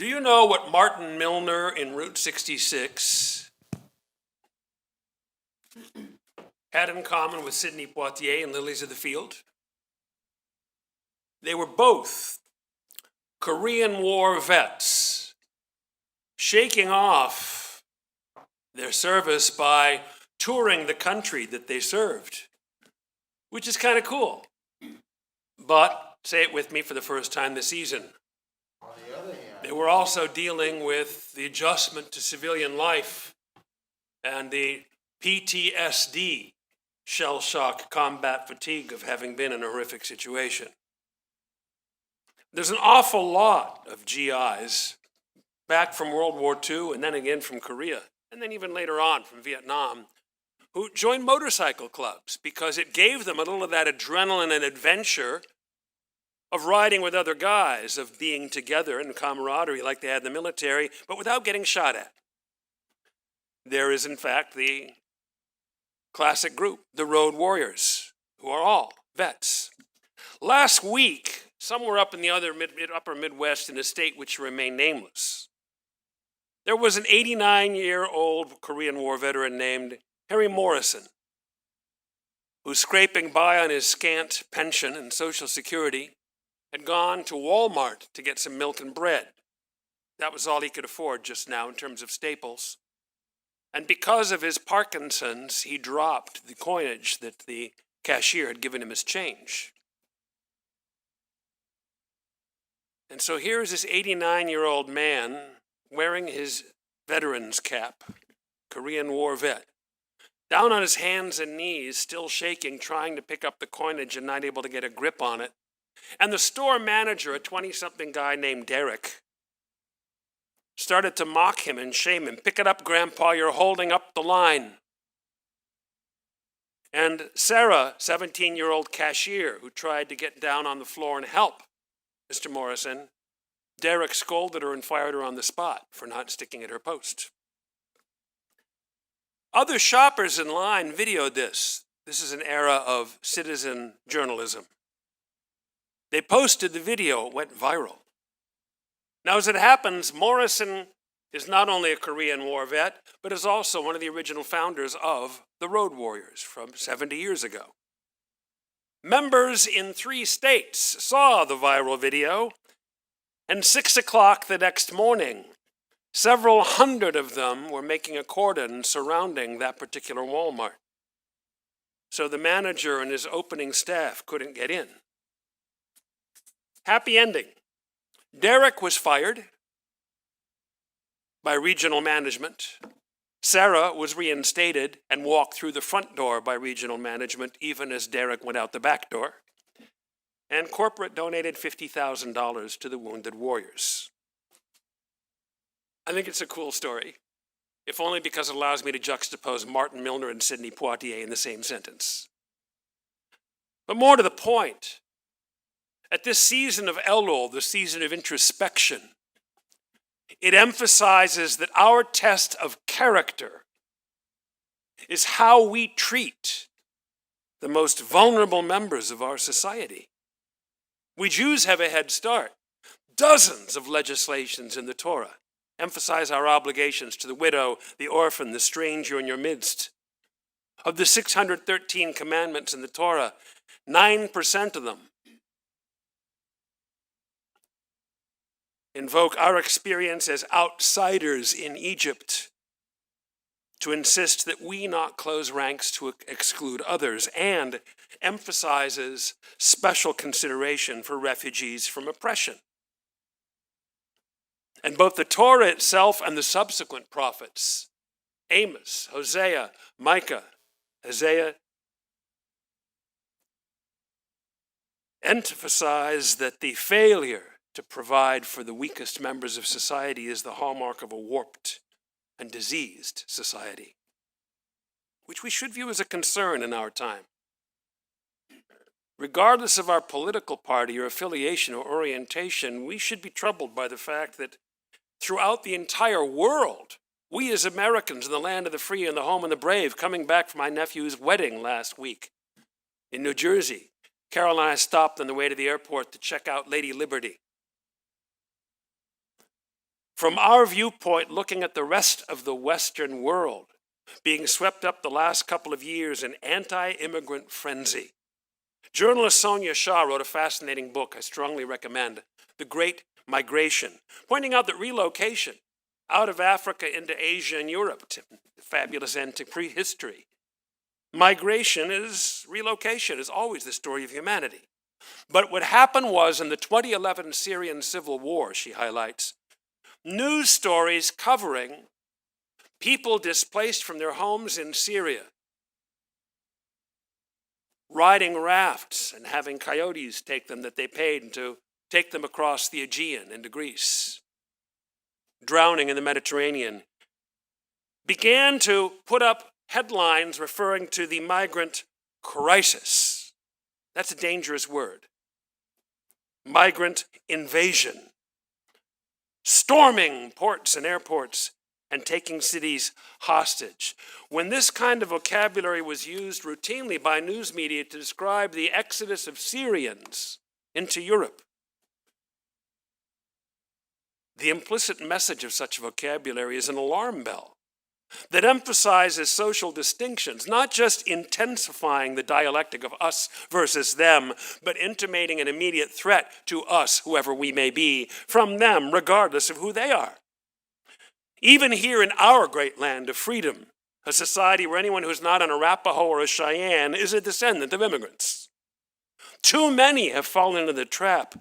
Do you know what Martin Milner in Route 66 had in common with Sidney Poitier in Lilies of the Field? They were both Korean War vets, shaking off their service by touring the country that they served, which is kind of cool. But, say it with me for the first time this season, On the other hand, they were also dealing with the adjustment to civilian life and the PTSD, shell shock, combat fatigue of having been in a horrific situation. There's an awful lot of GIs back from World War II and then again from Korea, and then even later on from Vietnam, who joined motorcycle clubs because it gave them a little of that adrenaline and adventure of riding with other guys, of being together in camaraderie like they had in the military, but without getting shot at. There is, in fact, the classic group, the Road Warriors, who are all vets. Last week, somewhere up in the upper Midwest in a state which remained nameless, there was an 89-year-old Korean War veteran named Harry Morrison, who, scraping by on his scant pension and Social Security, had gone to Walmart to get some milk and bread. That was all he could afford just now in terms of staples. And because of his Parkinson's, he dropped the coinage that the cashier had given him as change. And so here's this 89-year-old man wearing his veteran's cap, Korean War vet, down on his hands and knees, still shaking, trying to pick up the coinage and not able to get a grip on it. And the store manager, a 20-something guy named Derek, started to mock him and shame him. "Pick it up, Grandpa, you're holding up the line." And Sarah, 17-year-old cashier, who tried to get down on the floor and help Mr. Morrison, Derek scolded her and fired her on the spot for not sticking at her post. Other shoppers in line videoed this. This is an era of citizen journalism. They posted the video, it went viral. Now, as it happens, Morrison is not only a Korean War vet, but is also one of the original founders of the Road Warriors from 70 years ago. Members in 3 states saw the viral video, and 6 o'clock the next morning, several hundred of them were making a cordon surrounding that particular Walmart. So the manager and his opening staff couldn't get in. Happy ending. Derek was fired by regional management. Sarah was reinstated and walked through the front door by regional management, even as Derek went out the back door. And corporate donated $50,000 to the wounded warriors. I think it's a cool story, if only because it allows me to juxtapose Martin Milner and Sidney Poitier in the same sentence. But more to the point, at this season of Elul, the season of introspection, it emphasizes that our test of character is how we treat the most vulnerable members of our society. We Jews have a head start. Dozens of legislations in the Torah emphasize our obligations to the widow, the orphan, the stranger in your midst. Of the 613 commandments in the Torah, 9% of them invoke our experience as outsiders in Egypt to insist that we not close ranks to exclude others, and emphasizes special consideration for refugees from oppression. And both the Torah itself and the subsequent prophets, Amos, Hosea, Micah, Isaiah, emphasize that the failure to provide for the weakest members of society is the hallmark of a warped and diseased society, which we should view as a concern in our time. Regardless of our political party or affiliation or orientation, we should be troubled by the fact that throughout the entire world, we as Americans in the land of the free and the home of the brave, coming back from my nephew's wedding last week in New Jersey, Carol and I stopped on the way to the airport to check out Lady Liberty. From our viewpoint, looking at the rest of the Western world, being swept up the last couple of years in anti-immigrant frenzy. Journalist Sonia Shah wrote a fascinating book I strongly recommend, The Great Migration, pointing out that relocation out of Africa into Asia and Europe, fabulous end to prehistory. Migration is relocation, is always the story of humanity. But what happened was in the 2011 Syrian civil war, she highlights, news stories covering people displaced from their homes in Syria, riding rafts and having coyotes take them that they paid to take them across the Aegean into Greece, drowning in the Mediterranean, began to put up headlines referring to the migrant crisis. That's a dangerous word. Migrant invasion. Storming ports and airports and taking cities hostage. When this kind of vocabulary was used routinely by news media to describe the exodus of Syrians into Europe, the implicit message of such vocabulary is an alarm bell that emphasizes social distinctions, not just intensifying the dialectic of us versus them, but intimating an immediate threat to us, whoever we may be, from them, regardless of who they are. Even here in our great land of freedom, a society where anyone who's not an Arapaho or a Cheyenne is a descendant of immigrants. Too many have fallen into the trap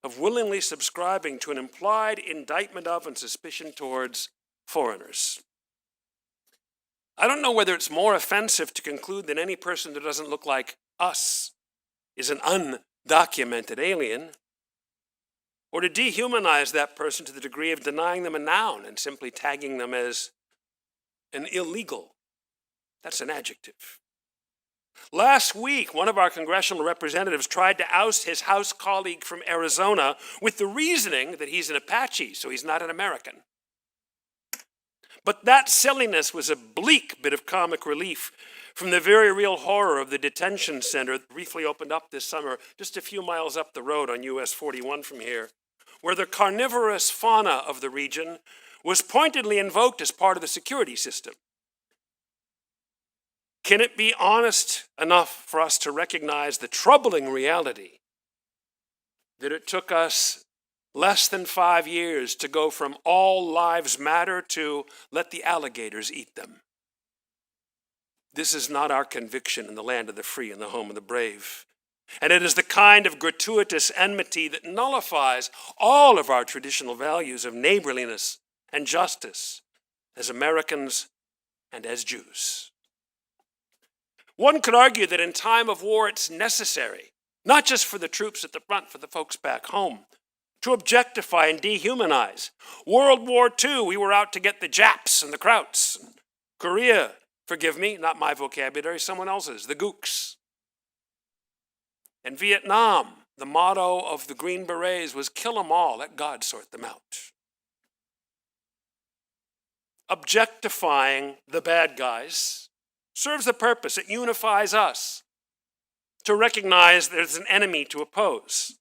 of willingly subscribing to an implied indictment of and suspicion towards foreigners. I don't know whether it's more offensive to conclude that any person that doesn't look like us is an undocumented alien, or to dehumanize that person to the degree of denying them a noun and simply tagging them as an illegal. That's an adjective. Last week, one of our congressional representatives tried to oust his House colleague from Arizona with the reasoning that he's an Apache, so he's not an American. But that silliness was a bleak bit of comic relief from the very real horror of the detention center that briefly opened up this summer just a few miles up the road on US 41 from here, where the carnivorous fauna of the region was pointedly invoked as part of the security system. Can it be honest enough for us to recognize the troubling reality that it took us less than 5 years to go from all lives matter to let the alligators eat them? This is not our conviction in the land of the free and the home of the brave. And it is the kind of gratuitous enmity that nullifies all of our traditional values of neighborliness and justice as Americans and as Jews. One could argue that in time of war it's necessary, not just for the troops at the front, for the folks back home, to objectify and dehumanize. World War II, we were out to get the Japs and the Krauts. Korea, forgive me, not my vocabulary, someone else's, the Gooks. And Vietnam, the motto of the Green Berets was kill them all, let God sort them out. Objectifying the bad guys serves the purpose. It unifies us to recognize there's an enemy to oppose.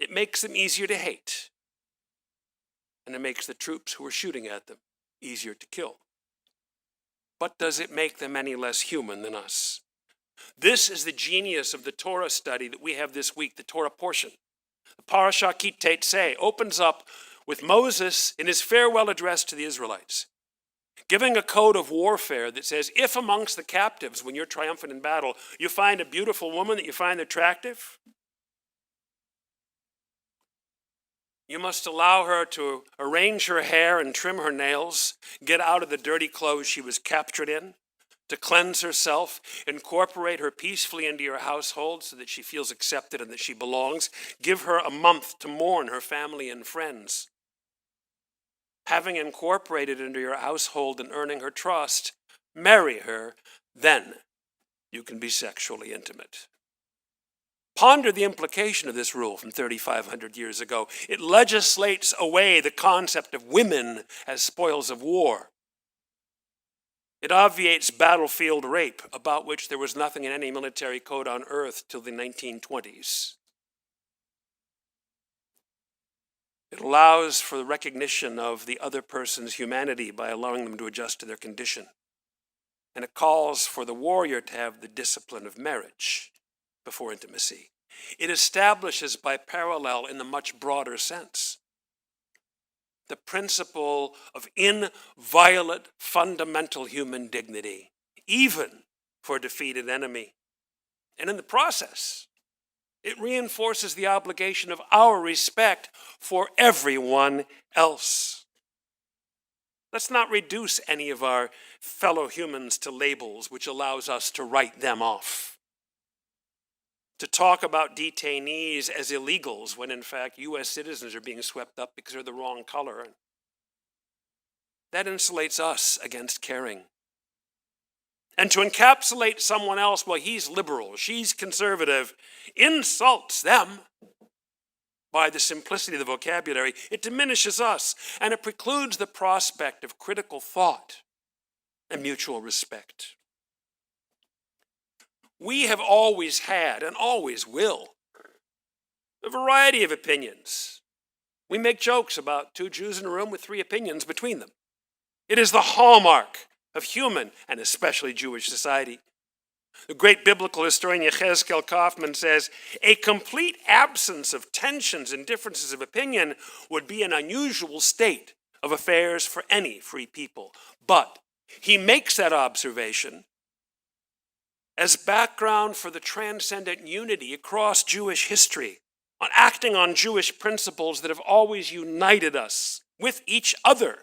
It makes them easier to hate. And it makes the troops who are shooting at them easier to kill. But does it make them any less human than us? This is the genius of the Torah study that we have this week, the Torah portion. The Parashah Ki Teitzei opens up with Moses in his farewell address to the Israelites, giving a code of warfare that says, if amongst the captives, when you're triumphant in battle, you find a beautiful woman that you find attractive, you must allow her to arrange her hair and trim her nails, get out of the dirty clothes she was captured in, to cleanse herself, incorporate her peacefully into your household so that she feels accepted and that she belongs. Give her a month to mourn her family and friends. Having incorporated into your household and earning her trust, marry her, then you can be sexually intimate. Ponder the implication of this rule from 3,500 years ago. It legislates away the concept of women as spoils of war. It obviates battlefield rape, about which there was nothing in any military code on earth till the 1920s. It allows for the recognition of the other person's humanity by allowing them to adjust to their condition. And it calls for the warrior to have the discipline of marriage before intimacy. It establishes, by parallel in the much broader sense, the principle of inviolate fundamental human dignity, even for a defeated enemy. And in the process, it reinforces the obligation of our respect for everyone else. Let's not reduce any of our fellow humans to labels which allows us to write them off. To talk about detainees as illegals when in fact U.S. citizens are being swept up because they're the wrong color. That insulates us against caring. And to encapsulate someone else, well, he's liberal, she's conservative, insults them by the simplicity of the vocabulary. It diminishes us, and it precludes the prospect of critical thought and mutual respect. We have always had, and always will, a variety of opinions. We make jokes about two Jews in a room with three opinions between them. It is the hallmark of human, and especially Jewish society. The great biblical historian Yechezkel Kaufman says, a complete absence of tensions and differences of opinion would be an unusual state of affairs for any free people. But he makes that observation as background for the transcendent unity across Jewish history, on acting on Jewish principles that have always united us with each other,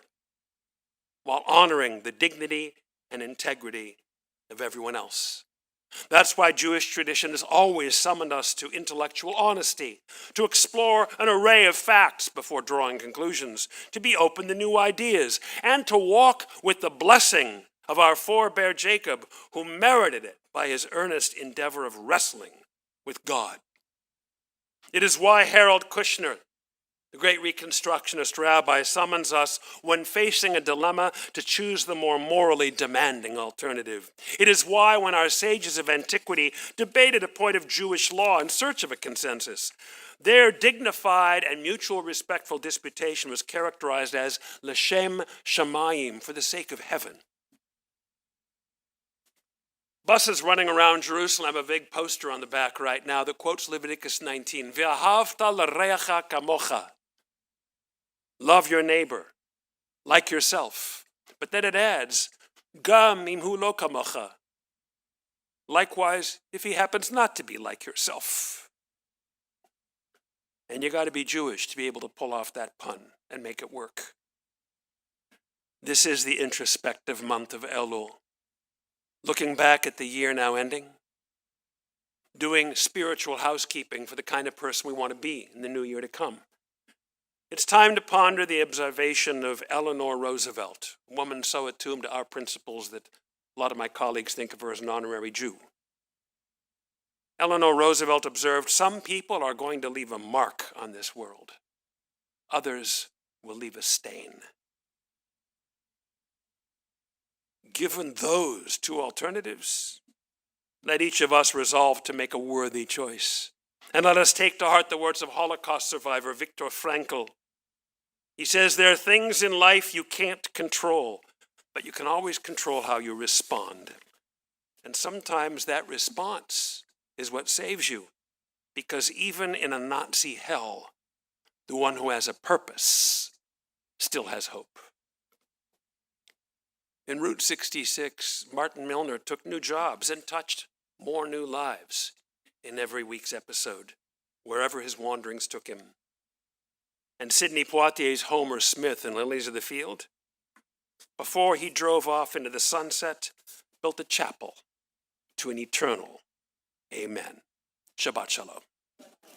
while honoring the dignity and integrity of everyone else. That's why Jewish tradition has always summoned us to intellectual honesty, to explore an array of facts before drawing conclusions, to be open to new ideas, and to walk with the blessing of our forebear Jacob, who merited it by his earnest endeavor of wrestling with God. It is why Harold Kushner, the great Reconstructionist rabbi, summons us when facing a dilemma to choose the more morally demanding alternative. It is why when our sages of antiquity debated a point of Jewish law in search of a consensus, their dignified and mutual respectful disputation was characterized as L'Shem Shamayim, for the sake of heaven. Buses running around Jerusalem have a big poster on the back right now that quotes Leviticus 19, V'ahavta l'reacha kamocha. Love your neighbor like yourself. But then it adds, Gam imhu lo kamocha. Likewise, if he happens not to be like yourself. And you got to be Jewish to be able to pull off that pun and make it work. This is the introspective month of Elul. Looking back at the year now ending, doing spiritual housekeeping for the kind of person we want to be in the new year to come. It's time to ponder the observation of Eleanor Roosevelt, a woman so attuned to our principles that a lot of my colleagues think of her as an honorary Jew. Eleanor Roosevelt observed, some people are going to leave a mark on this world. Others will leave a stain. Given those two alternatives, let each of us resolve to make a worthy choice. And let us take to heart the words of Holocaust survivor Viktor Frankl. He says, there are things in life you can't control, but you can always control how you respond. And sometimes that response is what saves you, because even in a Nazi hell, the one who has a purpose still has hope. In Route 66, Martin Milner took new jobs and touched more new lives in every week's episode, wherever his wanderings took him. And Sidney Poitier's Homer Smith in Lilies of the Field, before he drove off into the sunset, built a chapel to an eternal amen. Shabbat Shalom.